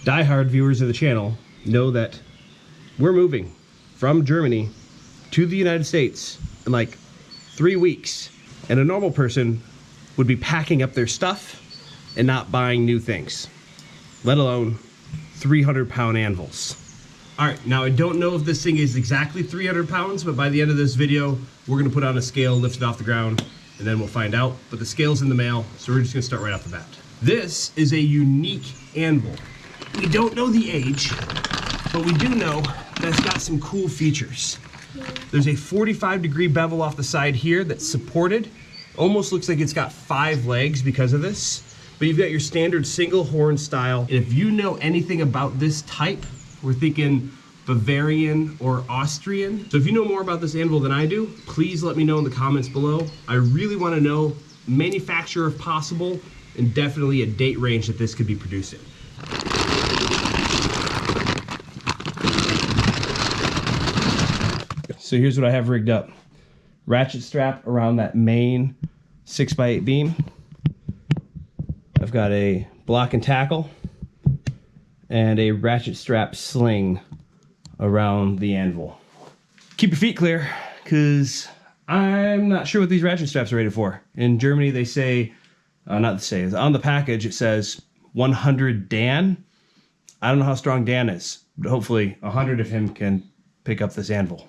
diehard viewers of the channel know that we're moving from Germany to the United States in like 3 weeks. And a normal person would be packing up their stuff and not buying new things, let alone 300-pound anvils. All right, now I don't know if this thing is exactly 300 pounds, but by the end of this video, we're gonna put on a scale, lift it off the ground, and then we'll find out. But the scale's in the mail, so we're just gonna start right off the bat. This is a unique anvil. We don't know the age, but we do know that it's got some cool features. There's a 45-degree bevel off the side here that's supported. Almost looks like it's got 5 legs because of this. But you've got your standard single horn style. And if you know anything about this type, we're thinking Bavarian or Austrian. So if you know more about this anvil than I do, please let me know in the comments below. I really want to know manufacturer if possible, and definitely a date range that this could be produced in. So here's what I have rigged up. Ratchet strap around that main 6x8 beam. I've got a block and tackle and a ratchet strap sling around the anvil. Keep your feet clear, because I'm not sure what these ratchet straps are rated for. In Germany, they say, on the package, it says 100 Dan. I don't know how strong Dan is, but hopefully 100 of him can pick up this anvil.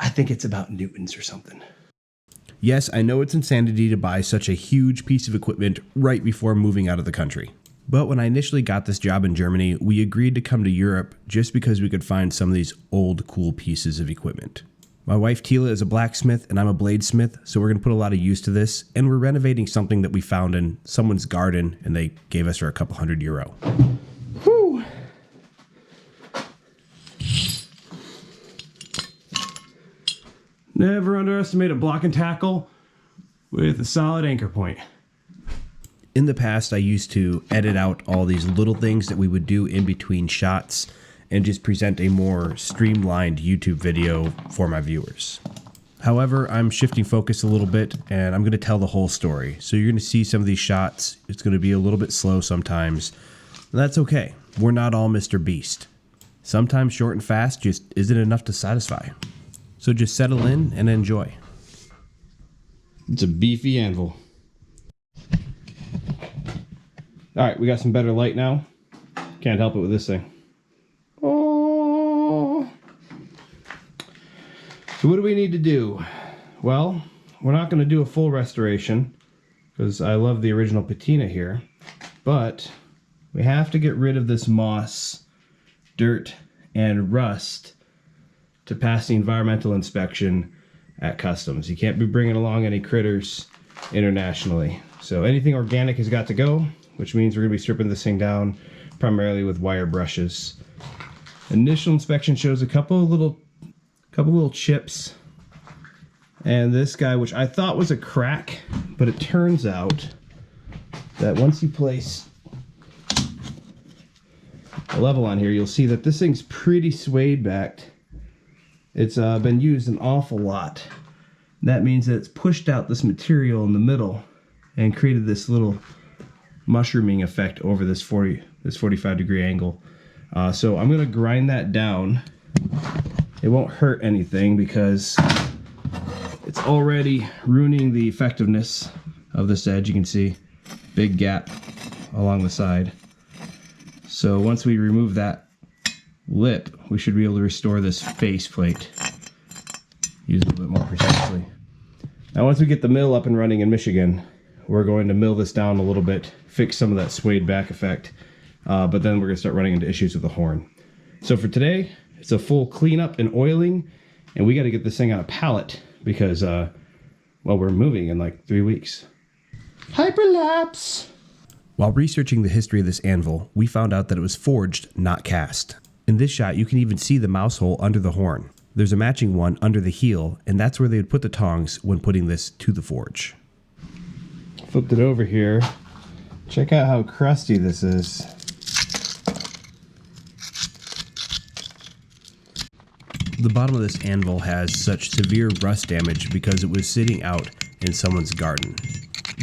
I think it's about newtons or something. Yes, I know it's insanity to buy such a huge piece of equipment right before moving out of the country. But when I initially got this job in Germany, we agreed to come to Europe just because we could find some of these old cool pieces of equipment. My wife Tila is a blacksmith and I'm a bladesmith, so we're going to put a lot of use to this, and we're renovating something that we found in someone's garden and they gave us for a couple €100. Whew. Never underestimate a block and tackle with a solid anchor point. In the past, I used to edit out all these little things that we would do in between shots and just present a more streamlined YouTube video for my viewers. However, I'm shifting focus a little bit and I'm going to tell the whole story. So you're going to see some of these shots. It's going to be a little bit slow sometimes. That's okay. We're not all Mr. Beast. Sometimes short and fast just isn't enough to satisfy. So just settle in and enjoy. It's a beefy anvil. All right, we got some better light now. Can't help it with this thing. Oh. So what do we need to do? Well, we're not going to do a full restoration because I love the original patina here, but we have to get rid of this moss, dirt, and rust to pass the environmental inspection at customs. You can't be bringing along any critters internationally. So anything organic has got to go, which means we're going to be stripping this thing down primarily with wire brushes. Initial inspection shows a couple little chips, and this guy, which I thought was a crack, but it turns out that once you place a level on here, you'll see that this thing's pretty swayed backed. It's been used an awful lot. That means that it's pushed out this material in the middle and created this little mushrooming effect over this 45-degree angle. So I'm going to grind that down. It won't hurt anything because it's already ruining the effectiveness of this edge. You can see big gap along the side. So once we remove that lip, we should be able to restore this face plate. Use it a little bit more precisely. Now once we get the mill up and running in Michigan, we're going to mill this down a little bit, fix some of that swayed back effect, but then we're going to start running into issues with the horn. So for today, it's a full cleanup and oiling, and we got to get this thing on a pallet because, well, we're moving in like 3 weeks. Hyperlapse! While researching the history of this anvil, we found out that it was forged, not cast. In this shot, you can even see the mouse hole under the horn. There's a matching one under the heel, and that's where they would put the tongs when putting this to the forge. Flipped it over here. Check out how crusty this is. The bottom of this anvil has such severe rust damage because it was sitting out in someone's garden.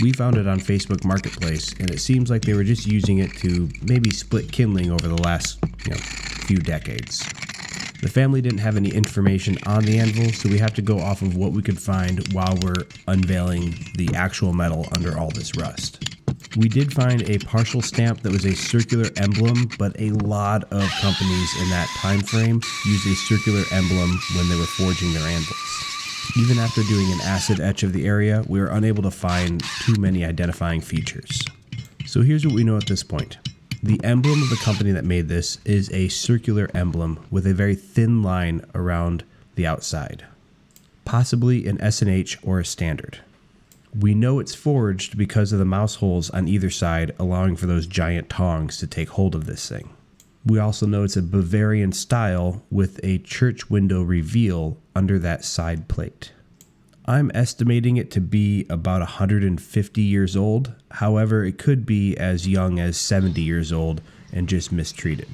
We found it on Facebook Marketplace, and it seems like they were just using it to maybe split kindling over the last, few decades. The family didn't have any information on the anvil, so we have to go off of what we could find while we're unveiling the actual metal under all this rust. We did find a partial stamp that was a circular emblem, but a lot of companies in that time frame used a circular emblem when they were forging their anvils. Even after doing an acid etch of the area, we were unable to find too many identifying features. So here's what we know at this point. The emblem of the company that made this is a circular emblem with a very thin line around the outside, possibly an S&H or a standard. We know it's forged because of the mouse holes on either side, allowing for those giant tongs to take hold of this thing. We also know it's a Bavarian style with a church window reveal under that side plate. I'm estimating it to be about 150 years old. However, it could be as young as 70 years old and just mistreated.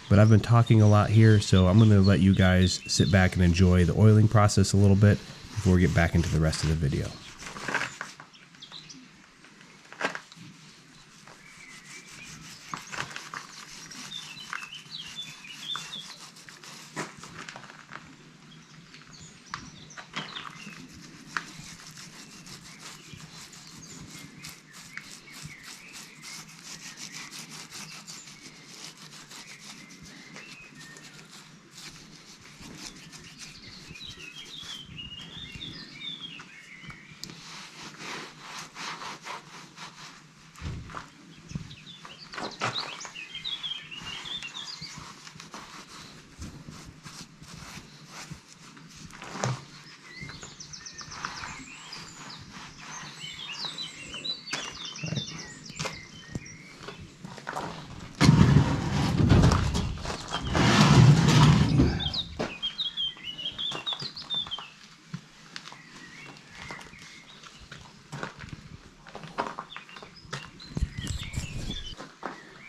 But I've been talking a lot here, so I'm going to let you guys sit back and enjoy the oiling process a little bit before we get back into the rest of the video.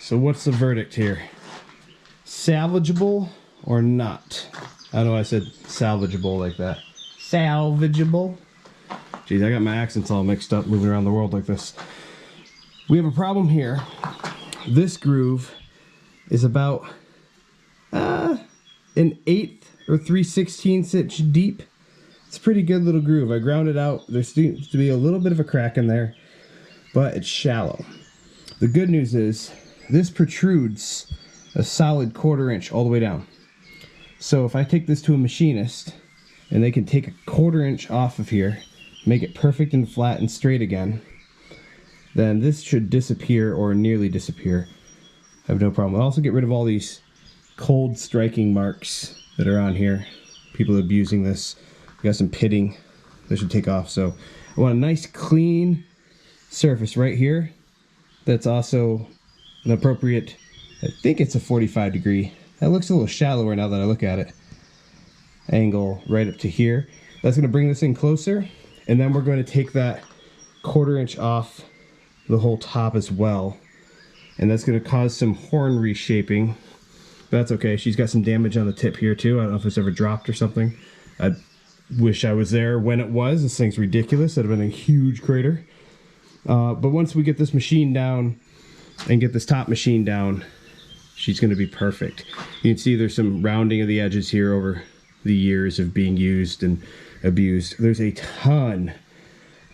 So what's the verdict here? Salvageable or not? I don't know why I said salvageable like that. Salvageable? Geez, I got my accents all mixed up moving around the world like this. We have a problem here. This groove is about an 1/8 or 3/16 inch deep. It's a pretty good little groove. I ground it out. There seems to be a little bit of a crack in there, but it's shallow. The good news is this protrudes a solid 1/4 inch all the way down. So if I take this to a machinist and they can take a 1/4 inch off of here, make it perfect and flat and straight again, then this should disappear or nearly disappear. I have no problem. I'll also get rid of all these cold striking marks that are on here. People abusing this. We got some pitting that should take off. So I want a nice clean surface right here. That's also an appropriate, I think it's a 45 degree. That looks a little shallower now that I look at it. Angle right up to here. That's going to bring this in closer, and then we're going to take that 1/4 inch off the whole top as well, and that's going to cause some horn reshaping. But that's okay. She's got some damage on the tip here too. I don't know if it's ever dropped or something. I wish I was there when it was. This thing's ridiculous. That'd have been a huge crater. But once we get this machine down and get this top machine down, she's going to be perfect. You can see there's some rounding of the edges here over the years of being used and abused. There's a ton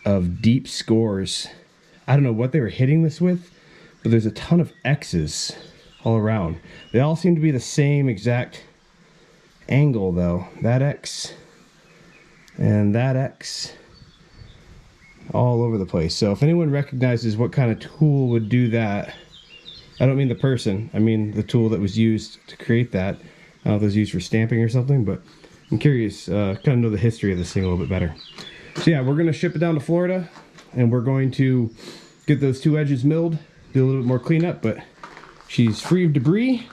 of deep scores. I don't know what they were hitting this with, but there's a ton of X's all around. They all seem to be the same exact angle though. That X and that X all over the place. So if anyone recognizes what kind of tool would do that, I don't mean the person, I mean the tool that was used to create that. I don't know if it was used for stamping or something, but I'm curious, kind of know the history of this thing a little bit better. So yeah, we're going to ship it down to Florida, and we're going to get those two edges milled, do a little bit more cleanup, but she's free of debris,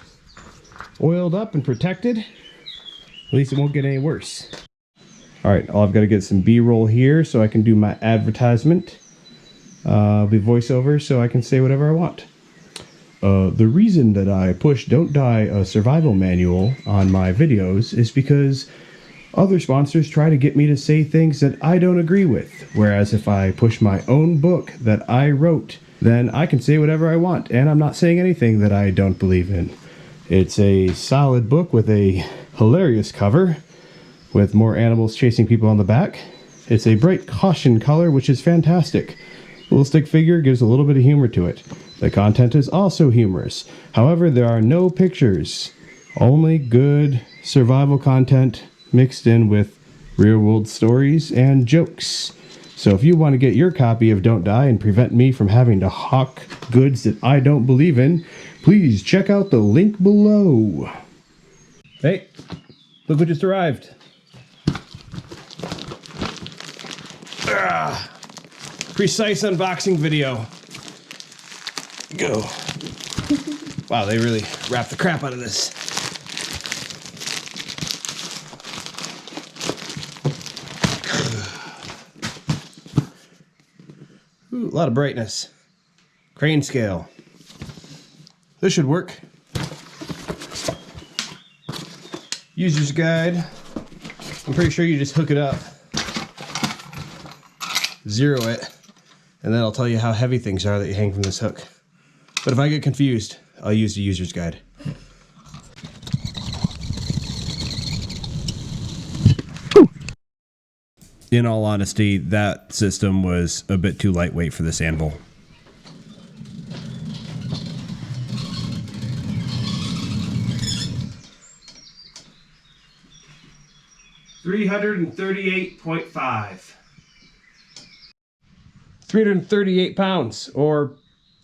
oiled up and protected. At least it won't get any worse. All right, I've got to get some B-roll here so I can do my advertisement. I'll be voiceover so I can say whatever I want. The reason that I push Don't Die a survival manual on my videos is because Other sponsors try to get me to say things that I don't agree with, whereas if I push my own book that I wrote, then I can say whatever I want, and I'm not saying anything that I don't believe in. It's a solid book with a hilarious cover, with more animals chasing people on the back. It's a bright caution color, which is fantastic. The little stick figure gives a little bit of humor to it. The content is also humorous. However, there are no pictures. Only good survival content mixed in with real-world stories and jokes. So if you want to get your copy of Don't Die and prevent me from having to hawk goods that I don't believe in, please check out the link below. Hey, look what just arrived. Precise unboxing video. Go. Wow, they really wrapped the crap out of this. Ooh, a lot of brightness. Crane scale. This should work. User's guide. I'm pretty sure you just hook it up, zero it, and then I'll tell you how heavy things are that you hang from this hook. But if I get confused, I'll use the user's guide. In all honesty, that system was a bit too lightweight for this anvil. $338.5. 338 pounds, or a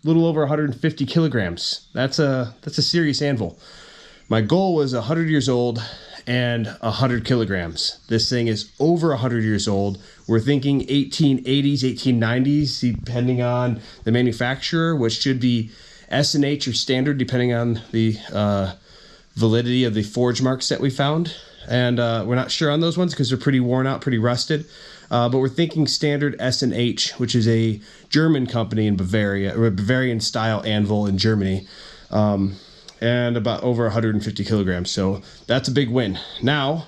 little over 150 kilograms. That's a serious anvil. My goal was 100 years old and 100 kilograms. This thing is over 100 years old. We're thinking 1880s, 1890s, depending on the manufacturer, which should be S&H or standard, depending on the validity of the forge marks that we found. And we're not sure on those ones because they're pretty worn out, pretty rusted. But we're thinking standard S&H, which is a German company in Bavaria, or a Bavarian style anvil in Germany. And about over 150 kilograms. So that's a big win. Now,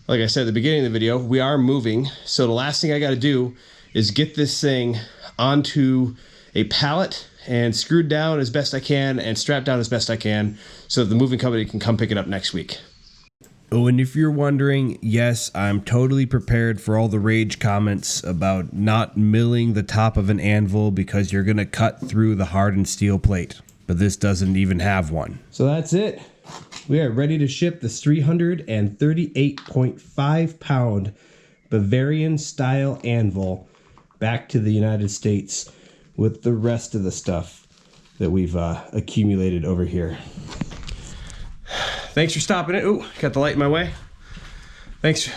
like I said at the beginning of the video, we are moving. So the last thing I got to do is get this thing onto a pallet and screwed down as best I can and strapped down as best I can so that the moving company can come pick it up next week. Oh, and if you're wondering, yes, I'm totally prepared for all the rage comments about not milling the top of an anvil because you're going to cut through the hardened steel plate. But this doesn't even have one. So that's it. We are ready to ship this 338.5 pound Bavarian style anvil back to the United States with the rest of the stuff that we've accumulated over here. Thanks for stopping it. Ooh, got the light in my way. Thanks.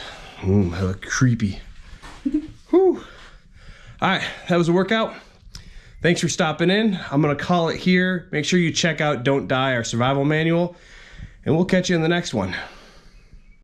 Ooh, I look creepy. Whew. All right, that was a workout. Thanks for stopping in. I'm going to call it here. Make sure you check out Don't Die, our survival manual, and we'll catch you in the next one.